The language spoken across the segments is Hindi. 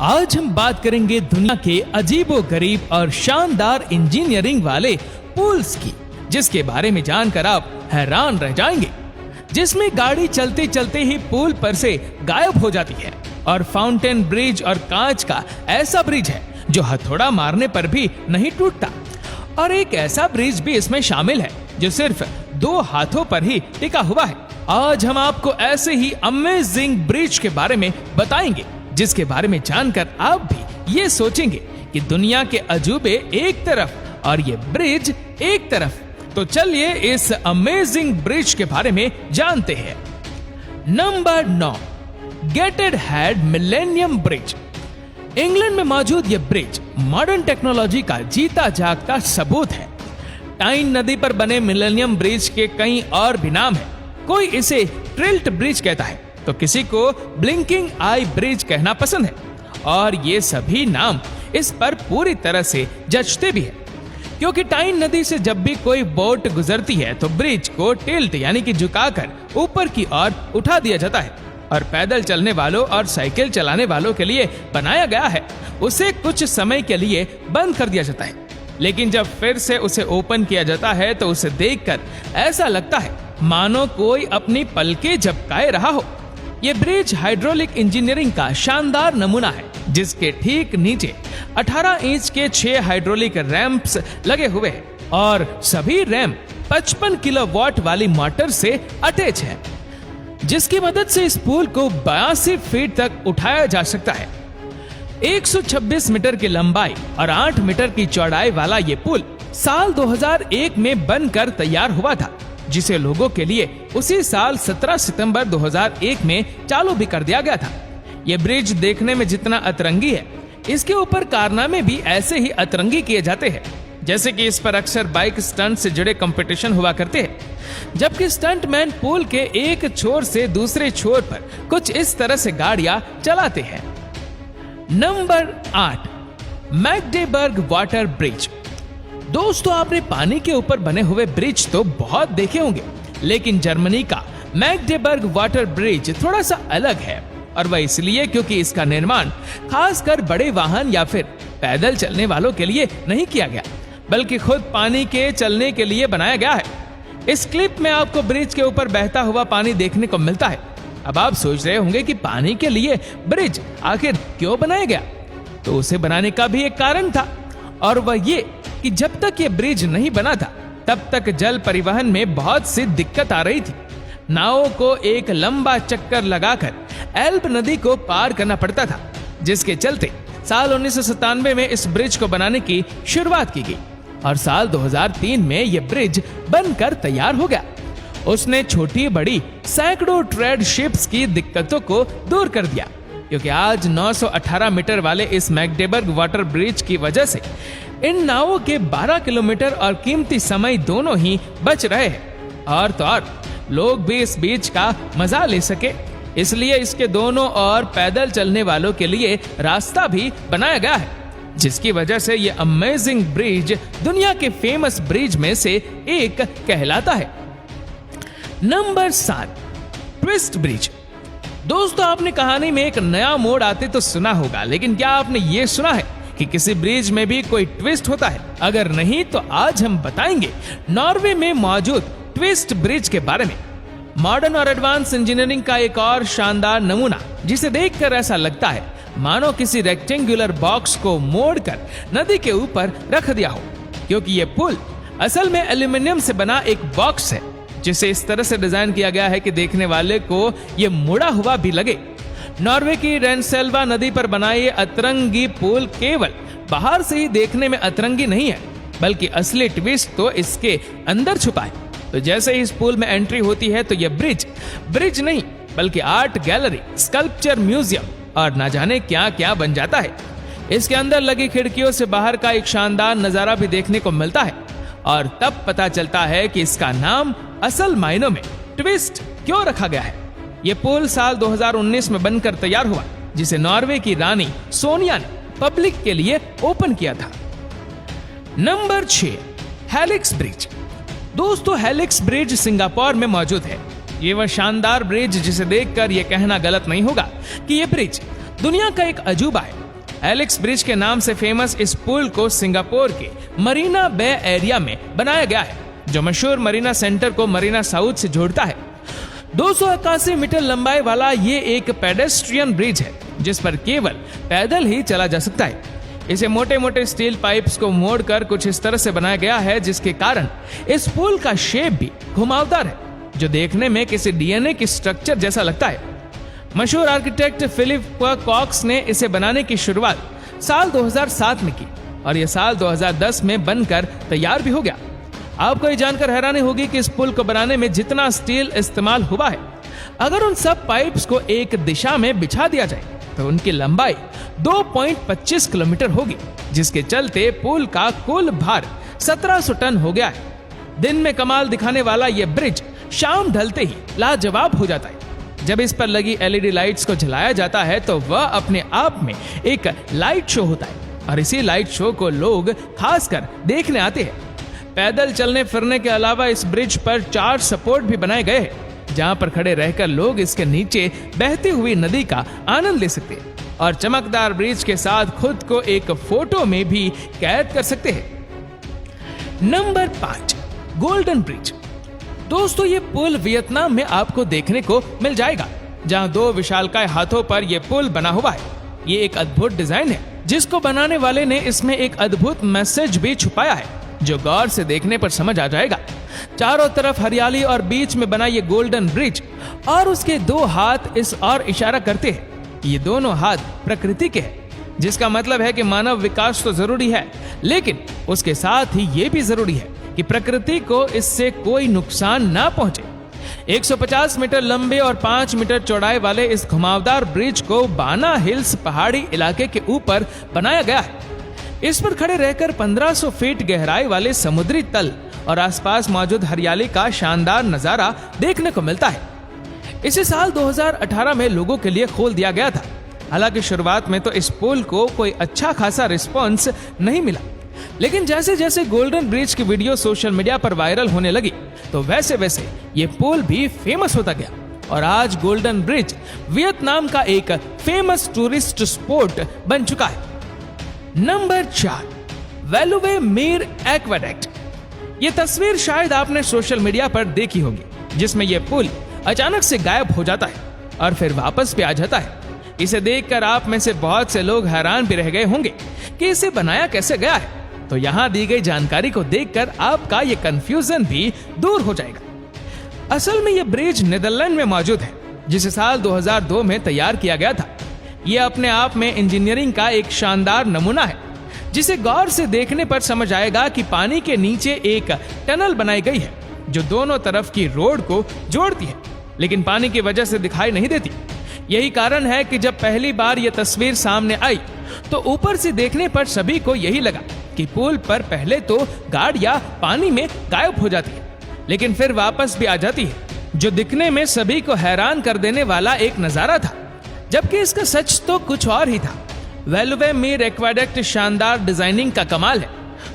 आज हम बात करेंगे दुनिया के अजीबोगरीब और शानदार इंजीनियरिंग वाले पुल्स की, जिसके बारे में जानकर आप हैरान रह जाएंगे। जिसमें गाड़ी चलते चलते ही पुल पर से गायब हो जाती है और फाउंटेन ब्रिज और कांच का ऐसा ब्रिज है जो हथौड़ा मारने पर भी नहीं टूटता। और एक ऐसा ब्रिज भी इसमें शामिल है जो सिर्फ 2 हाथों पर ही टिका हुआ है। आज हम आपको ऐसे ही अमेजिंग ब्रिज के बारे में बताएंगे, जिसके बारे में जानकर आप भी ये सोचेंगे कि दुनिया के अजूबे एक तरफ और ये ब्रिज एक तरफ। तो चलिए इस अमेजिंग ब्रिज के बारे में जानते हैं। Number 9, gated head millennium bridge. England में मौजूद यह ब्रिज मॉडर्न टेक्नोलॉजी का जीता जागता सबूत है। टाइन नदी पर बने मिलेनियम ब्रिज के कई और भी नाम है। कोई इसे ट्रिल्ट ब्रिज कहता है तो किसी को ब्लिंकिंग आई ब्रिज कहना पसंद है, और ये सभी नाम इस पर पूरी तरह से जचते भी है, क्योंकि टाइन नदी से जब भी कोई बोट गुजरती है तो ब्रिज को टिल्ट यानी कि झुकाकर ऊपर की ओर उठा दिया जाता है, और पैदल चलने वालों और साइकिल चलाने वालों के लिए बनाया गया है उसे कुछ समय के लिए बंद कर दिया जाता है। लेकिन जब फिर से उसे ओपन किया जाता है तो उसे देखकर ऐसा लगता है मानो कोई अपनी पलकें झपकाए रहा हो। ये ब्रिज हाइड्रोलिक इंजीनियरिंग का शानदार नमूना है, जिसके ठीक नीचे 18 इंच के 6 हाइड्रोलिक रैंप्स लगे हुए हैं, और सभी रैंप 55 किलोवाट वाली मोटर से अटैच है, जिसकी मदद से इस पुल को 82 फीट तक उठाया जा सकता है। 126 मीटर की लंबाई और 8 मीटर की चौड़ाई वाला ये पुल साल 2001 में बनकर तैयार हुआ था, जिसे लोगों के लिए उसी साल 17 सितंबर 2001 में चालू भी कर दिया गया था। ये ब्रिज देखने में जितना अतरंगी है, इसके ऊपर कारनामे भी ऐसे ही अतरंगी किए जाते हैं। जैसे कि इस पर अक्सर बाइक स्टंट से जुड़े कंपटीशन हुआ करते हैं, जबकि स्टंटमैन पुल के एक छोर से दूसरे छोर पर कुछ इस तरह से गाड़ियां चलाते हैं। Number 8, Magdeburg water bridge. दोस्तों, आपने पानी के ऊपर बने हुए ब्रिज तो बहुत देखे होंगे, लेकिन जर्मनी का मैग्डेबर्ग वाटर ब्रिज थोड़ा सा अलग है, और वह इसलिए क्योंकि इसका निर्माण खासकर बड़े वाहन या फिर पैदल चलने वालों के लिए नहीं किया गया, बल्कि खुद पानी के चलने के लिए बनाया गया है। इस क्लिप में आपको ब्रिज के ऊपर बहता हुआ पानी देखने को मिलता है। अब आप सोच रहे होंगे कि पानी के लिए ब्रिज आखिर क्यों बनाया गया? तो उसे बनाने का भी एक कारण था, और वह ये कि जब तक ये ब्रिज नहीं बना था तब तक जल परिवहन में बहुत सी दिक्कत आ रही थी। नावों को एक लंबा चक्कर लगाकर एल्ब नदी को पार करना पड़ता था, जिसके चलते साल 1997 में इस ब्रिज को बनाने की शुरुआत की गई, और साल 2003 में यह ब्रिज बनकर तैयार हो गया। उसने छोटी बड़ी सैकड़ों ट्रेड शिप्स की दिक्कतों को दूर कर दिया, क्योंकि आज 918 मीटर वाले इस मैग्डेबर्ग वाटर ब्रिज की वजह से इन नावों के 12 किलोमीटर और कीमती समय दोनों ही बच रहे हैं, और तो और लोग भी इस बीच का मजा ले सके, इसलिए इसके दोनों ओर पैदल चलने वालों के लिए रास्ता भी बनाया गया है, जिसकी वजह से ये अमेजिंग ब्रिज दुनिया के फेमस ब्रिज में से एक कहलाता है। Number 7, twist bridge. दोस्तों, आपने कहानी में एक नया मोड़ आते तो सुना होगा, लेकिन क्या आपने ये सुना है कि किसी ब्रिज में भी कोई ट्विस्ट होता है? अगर नहीं तो आज हम बताएंगे नॉर्वे में मौजूद ट्विस्ट ब्रिज के बारे में। मॉडर्न और एडवांस इंजीनियरिंग का एक और शानदार नमूना, जिसे देखकर ऐसा लगता है मानो किसी रेक्टेंगुलर बॉक्स को मोड़कर नदी के ऊपर रख दिया हो, क्योंकि ये पुल असल में एल्यूमिनियम से बना एक बॉक्स है, जिसे इस तरह से डिजाइन किया गया है कि देखने वाले को ये मुड़ा हुआ भी लगे। नॉर्वे की रेनसेल्वा नदी पर बना ये अतरंगी पुल केवल बाहर से ही देखने में अतरंगी नहीं है, बल्कि असली ट्विस्ट तो इसके अंदर छुपा है। तो जैसे ही इस पुल में एंट्री होती है तो यह ब्रिज नहीं बल्कि आर्ट गैलरी, स्कल्पचर म्यूजियम और ना जाने क्या क्या बन जाता है। इसके अंदर लगी खिड़कियों से बाहर का एक शानदार नजारा भी देखने को मिलता है, और तब पता चलता है कि इसका नाम असल मायनों में ट्विस्ट क्यों रखा गया है। यह पुल साल 2019 में बनकर तैयार हुआ, जिसे नॉर्वे की रानी सोनिया ने पब्लिक के लिए ओपन किया था। Number 6, helix bridge. दोस्तों, हेलिक्स ब्रिज सिंगापुर में मौजूद है। ये वह शानदार ब्रिज जिसे देखकर यह कहना गलत नहीं होगा कि यह ब्रिज दुनिया का एक अजूबा है, एलेक्स ब्रिज के नाम से फेमस इस पुल को सिंगापुर के मरीना बे एरिया में बनाया गया है, जो मशहूर मरीना सेंटर को मरीना साउथ से जोड़ता है। 281 मीटर लंबाई वाला ये एक पेडेस्ट्रियन ब्रिज है, जिस पर केवल पैदल ही चला जा सकता है। इसे मोटे मोटे स्टील पाइप्स को मोड़कर कुछ इस तरह से बनाया गया है, जिसके कारण इस पुल का शेप भी घुमावदार है, जो देखने में किसी डीएनए की स्ट्रक्चर जैसा लगता है। मशहूर आर्किटेक्ट फिलिप कॉक्स ने इसे बनाने की शुरुआत साल 2007 में की और यह साल 2010 में बनकर तैयार भी हो गया। आपको ये जानकर हैरानी होगी कि इस पुल को बनाने में जितना स्टील इस्तेमाल हुआ है, अगर उन सब पाइप्स को एक दिशा में बिछा दिया जाए तो उनकी लंबाई 2.25 किलोमीटर होगी, जिसके चलते पुल का कुल भार 1700 टन हो गया है। दिन में कमाल दिखाने वाला यह ब्रिज शाम ढलते ही लाजवाब हो जाता है। जब इस पर लगी एलईडी लाइट्स को जलाया जाता है तो वह अपने आप में एक लाइट शो होता है और इसी लाइट शो को लोग खासकर देखने आते हैं। पैदल चलने फिरने के अलावा इस ब्रिज पर 4 सपोर्ट भी बनाए गए हैं, जहां पर खड़े रहकर लोग इसके नीचे बहती हुई नदी का आनंद ले सकते हैं और चमकदार ब्रिज के साथ खुद को एक फोटो में भी कैद कर सकते हैं। Number 5, golden bridge. दोस्तों, ये पुल वियतनाम में आपको देखने को मिल जाएगा, जहां 2 विशालकाय हाथों पर यह पुल बना हुआ है। ये एक अद्भुत डिजाइन है, जिसको बनाने वाले ने इसमें एक अद्भुत मैसेज भी छुपाया है, जो गौर से देखने पर समझ आ जाएगा। चारों तरफ हरियाली और बीच में बना ये गोल्डन ब्रिज और उसके 2 हाथ इस और इशारा करते हैं कि ये दोनों हाथ प्रकृति के हैं, जिसका मतलब है कि मानव विकास तो जरूरी है, लेकिन उसके साथ ही ये भी जरूरी है कि प्रकृति को इससे कोई नुकसान ना पहुंचे। 150 मीटर लंबे और 5 मीटर चौड़ाई वाले इस घुमावदार ब्रिज को बाना हिल्स पहाड़ी इलाके के ऊपर बनाया गया है। इस पर खड़े रहकर 1500 फीट गहराई वाले समुद्री तल और आसपास मौजूद हरियाली का शानदार नजारा देखने को मिलता है। इसे साल 2018 में लोगों के लिए खोल दिया गया था। हालांकि शुरुआत में तो इस पुल को कोई अच्छा खासा रिस्पॉन्स नहीं मिला, लेकिन जैसे जैसे गोल्डन ब्रिज की वीडियो सोशल मीडिया पर वायरल होने लगी तो वैसे वैसे ये पुल भी फेमस होता गया और आज गोल्डन ब्रिज वियतनाम का एक फेमस टूरिस्ट स्पॉट बन चुका है। Number 4, Veluwemeer aqueduct. ये तस्वीर शायद आपने सोशल मीडिया पर देखी होगी, जिसमें यह पुल अचानक से गायब हो जाता है और फिर वापस भी आ जाता है। इसे देखकर आप में से बहुत से लोग हैरान भी रह गए होंगे कि इसे बनाया कैसे गया है। तो यहाँ दी गई जानकारी को देखकर आपका ये कंफ्यूजन भी दूर हो जाएगा। असल में यह ब्रिज नीदरलैंड में मौजूद है, जिसे साल 2002 में तैयार किया गया था। यह अपने आप में इंजीनियरिंग का एक शानदार नमूना है, जिसे गौर से देखने पर समझ आएगा कि पानी के नीचे एक टनल बनाई गई है, जो दोनों तरफ की रोड को जोड़ती है, लेकिन पानी की वजह से दिखाई नहीं देती। यही कारण है कि जब पहली बार यह तस्वीर सामने आई तो ऊपर से देखने पर सभी को यही लगा कि पुल पर पहले तो गाड़ियां पानी में गायब हो जाती है, लेकिन फिर वापस भी आ जाती है, जो दिखने में सभी को हैरान कर देने वाला एक नजारा था। जबकि इसका सच तो कुछ और ही था। वैलुवे मीर एक्वाडक्ट शानदार डिजाइनिंग का कमाल है,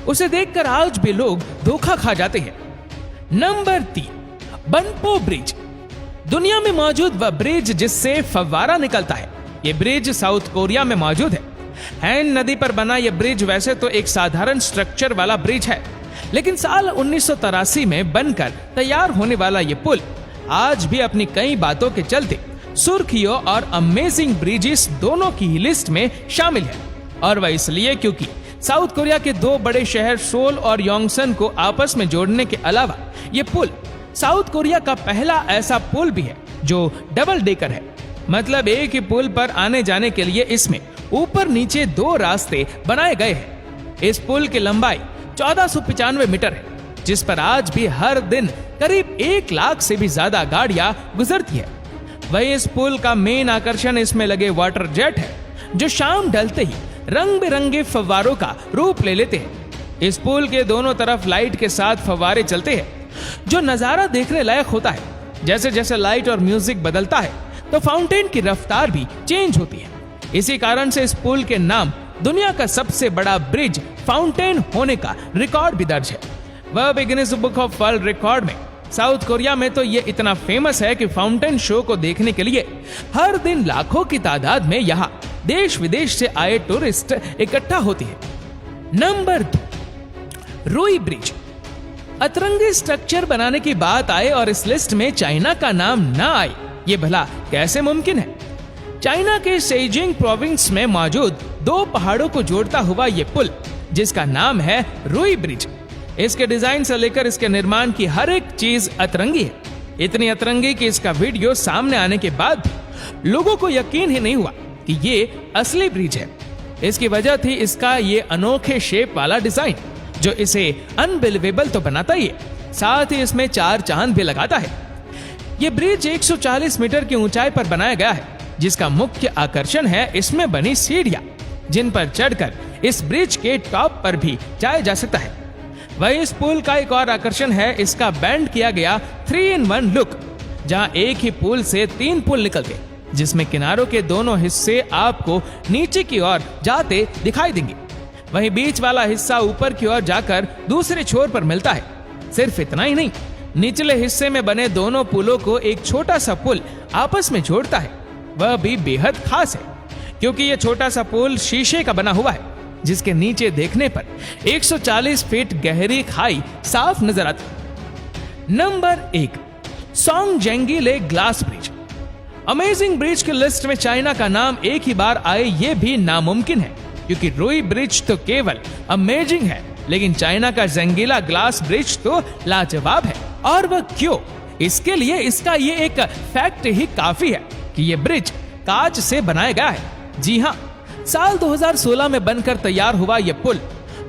उसे देखकर आज भी लोग धोखा खा जाते हैं। Number 3, Banpo bridge. दुनिया में मौजूद वह ब्रिज जिससे फव्वारा निकलता है। यह ब्रिज साउथ कोरिया में मौजूद है। हैन नदी पर बना यह ब्रिज वैसे तो एक साधारण स्ट्रक्चर वाला ब्रिज है, लेकिन साल 1983 में बनकर तैयार होने वाला यह पुल आज भी अपनी कई बातों के चलते सुर्खियों और अमेजिंग ब्रिजेस दोनों की ही लिस्ट में शामिल है। और वह इसलिए क्योंकि साउथ कोरिया के 2 बड़े शहर सोल और योंगसन को आपस में जोड़ने के अलावा यह पुल साउथ कोरिया का पहला ऐसा पुल भी है जो डबल डेकर है। मतलब एक ही पुल पर आने जाने के लिए इसमें ऊपर नीचे 2 रास्ते बनाए गए हैं। इस पुल की लंबाई 1495 मीटर है, जिस पर आज भी हर दिन करीब 1 लाख से भी ज्यादा गाड़ियां गुजरती है। वही इस पुल का मेन आकर्षण इसमें लगे वाटर जेट है, जो शाम ढलते ही रंग बिरंगे फव्वारों का रूप ले लेते हैं। इस पुल के दोनों तरफ लाइट के साथ फव्वारे चलते हैं, जो नजारा देखने लायक होता है। जैसे जैसे लाइट और म्यूजिक बदलता है तो फाउंटेन की रफ्तार भी चेंज होती है। इसी कारण से इस पुल के नाम दुनिया का सबसे बड़ा ब्रिज फाउंटेन होने का रिकॉर्ड भी दर्ज है। वह Guinness book of world record में। साउथ कोरिया में तो ये इतना फेमस है कि फाउंटेन शो को देखने के लिए हर दिन लाखों की तादाद में यहाँ देश विदेश से आए टूरिस्ट इकट्ठा होती है। नंबर 2, रुई ब्रिज। अतरंगी स्ट्रक्चर बनाने की बात आए और इस लिस्ट में चाइना का नाम ना आए, ये भला कैसे मुमकिन है? चाइना के शेजिंग प्रोविंस में मौजूद 2 पहाड़ों को जोड़ता हुआ ये पुल, जिसका नाम है रुई ब्रिज, इसके डिजाइन से लेकर इसके निर्माण की हर एक चीज अतरंगी है। इतनी अतरंगी कि इसका वीडियो सामने आने के बाद लोगों को यकीन ही नहीं हुआ कि ये असली ब्रिज है। इसकी वजह थी इसका ये अनोखे शेप वाला डिजाइन, जो इसे अनबिलीवेबल तो बनाता ही है, साथ ही इसमें 4 चांद भी लगाता है। ये ब्रिज 140 मीटर की ऊंचाई पर बनाया गया है, जिसका मुख्य आकर्षण है इसमें बनी सीढ़ियां, जिन पर चढ़कर इस ब्रिज के टॉप पर भी जाया जा सकता है। वही इस पुल का एक और आकर्षण है इसका बैंड किया गया 3-in-1 लुक, जहां एक ही पुल से 3 पुल निकलते, जिसमें किनारों के दोनों हिस्से आपको नीचे की ओर जाते दिखाई देंगे। वहीं बीच वाला हिस्सा ऊपर की ओर जाकर दूसरे छोर पर मिलता है। सिर्फ इतना ही नहीं, निचले हिस्से में बने दोनों पुलों को एक छोटा सा पुल आपस में जोड़ता है। वह भी बेहद खास है, क्योंकि यह छोटा सा पुल शीशे का बना हुआ है, जिसके नीचे देखने पर 140 फीट गहरी खाई साफ नजर आती। नंबर 1, सोंगजेंगी lake glass bridge. Amazing bridge की लिस्ट में चाइना का नाम एक ही बार आए ये भी नामुमकिन है, क्योंकि रुई ब्रिज तो केवल अमेजिंग है, लेकिन चाइना का जेंगीला ग्लास ब्रिज तो लाजवाब है। और वह क्यों? इसके लिए इसका ये एक फैक्ट ही काफी है कि ये ब्रिज कांच से बनाया गया है। जी हाँ, साल 2016 में बनकर तैयार हुआ यह पुल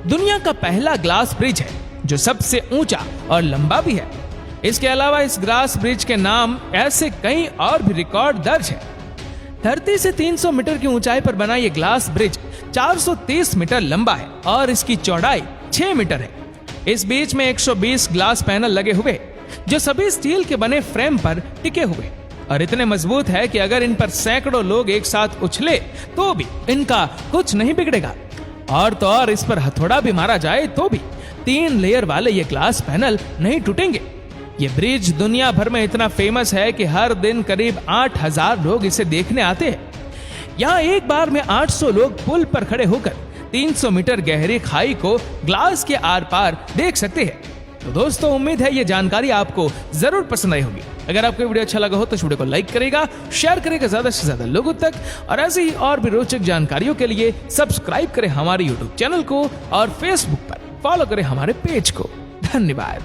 दुनिया का पहला ग्लास ब्रिज है, जो सबसे ऊंचा और लंबा भी है। इसके अलावा इस ग्लास ब्रिज के नाम ऐसे कई और भी रिकॉर्ड दर्ज है। धरती से 300 मीटर की ऊंचाई पर बना यह ग्लास ब्रिज 430 मीटर लंबा है और इसकी चौड़ाई 6 मीटर है। इस बीच में 120 ग्लास पैनल लगे हुए, जो सभी स्टील के बने फ्रेम पर टिके हुए और इतने मजबूत है कि अगर इन पर सैकड़ों लोग एक साथ उछले तो भी इनका कुछ नहीं बिगड़ेगा। और तो और इस पर हथौड़ा भी मारा जाए तो भी 3 लेयर वाले ये ग्लास पैनल नहीं टूटेंगे। ये ब्रिज दुनिया भर में इतना फेमस है कि हर दिन करीब 8000 लोग इसे देखने आते हैं। यहाँ एक बार में 800 लोग पुल पर खड़े होकर 300 मीटर गहरी खाई को ग्लास के आर पार देख सकते हैं। तो दोस्तों, उम्मीद है ये जानकारी आपको जरूर पसंद आई होगी। अगर आपको वीडियो अच्छा लगा हो तो इस वीडियो को लाइक करेगा, शेयर करेगा ज्यादा से ज्यादा लोगों तक, और ऐसे ही और भी रोचक जानकारियों के लिए सब्सक्राइब करें हमारे यूट्यूब चैनल को और फेसबुक पर फॉलो करें हमारे पेज को। धन्यवाद।